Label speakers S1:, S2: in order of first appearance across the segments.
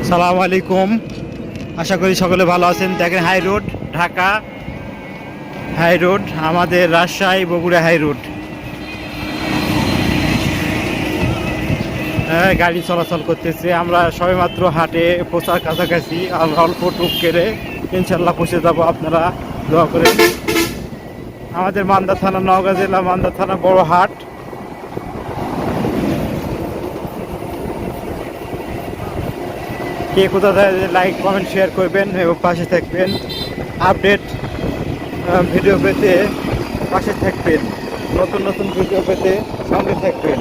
S1: সালামু আলাইকুম। আশা করি সকলে ভালো আছেন। দেখেন high road, Dhaka high road, আমাদের রাজশাহী বগুড়া হাই রোড। গাড়ি চলাচল করতেছে। আমরা সবেমাত্র হাটে পৌঁছার কাছাকাছি। আর অল্প টুক কেড়ে ইনশাল্লাহ পৌঁছে যাবো, আপনারা দোয়া করেন। আমাদের মান্দা থানা, নওগাঁ জেলা মান্দা থানা, বড় হাট। কে কোথায় লাইক কমেন্ট শেয়ার করবেন এবং পাশে থাকবেন। আপডেট ভিডিও পেতে পাশে থাকবেন, নতুন নতুন ভিডিও পেতে সঙ্গে থাকবেন।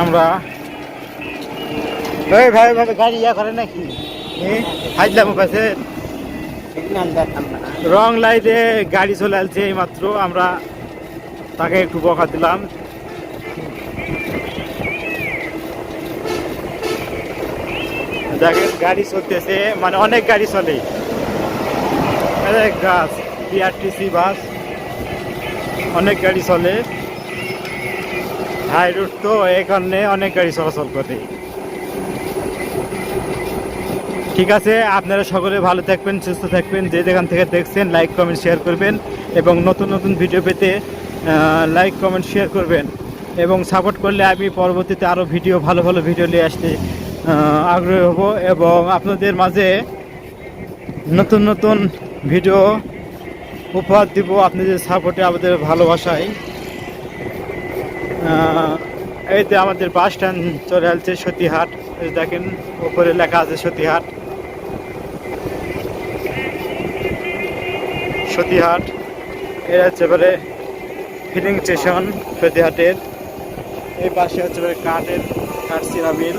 S1: আমরা ভাই ভাই গাড়ি ইয়া করে নাকি হাজলাম কাছে রং লাইটে গাড়ি চলে আসছে এই মাত্র। আমরা তাকে একটু বকা দিলাম। দেখেন গাড়ি চলতেছে, মানে অনেক গাড়ি চলে। গাছ বিআরটিসি বাস, অনেক গাড়ি চলে। হাই রোড তো, এই কারণে অনেক গাড়ি চলাচল করে। ঠিক আছে, আপনারা সকলে ভালো থাকবেন, সুস্থ থাকবেন। যে যেখান থেকে দেখছেন লাইক কমেন্ট শেয়ার করবেন এবং নতুন নতুন ভিডিও পেতে লাইক কমেন্ট শেয়ার করবেন এবং সাপোর্ট করলে আমি পরবর্তীতে আরও ভালো ভালো ভিডিও নিয়ে আসতে আগ্রহী হব এবং আপনাদের মাঝে নতুন নতুন ভিডিও উপহার দিব আপনাদের সাপোর্টে, আমাদের ভালোবাসায়। এইতে আমাদের বাস স্ট্যান্ড চলে আসছে, সতীহাট। দেখেন উপরে লেখা আছে সতীহাট। সতীহাট এটা হচ্ছে এবারে ফিলিং স্টেশন সতীহাটের। এই পাশে হচ্ছে কাঠচিরা মিল,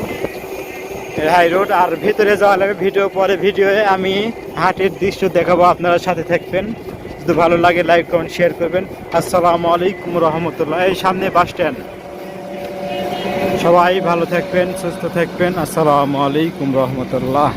S1: হাই রোড। আর ভিতরে যাওয়া লাগবে ভিডিও, পরে ভিডিওয়ে আমি হাটের দৃশ্য দেখাবো, আপনারা সাথে থাকবেন। যদি ভালো লাগে লাইক কমেন্ট শেয়ার করবেন। আসসালামু আলাইকুম রহমতুল্লাহ। এই সামনে বাস স্ট্যান্ড। সবাই ভালো থাকবেন, সুস্থ থাকবেন। আসসালামু আলাইকুম রহমতুল্লাহ।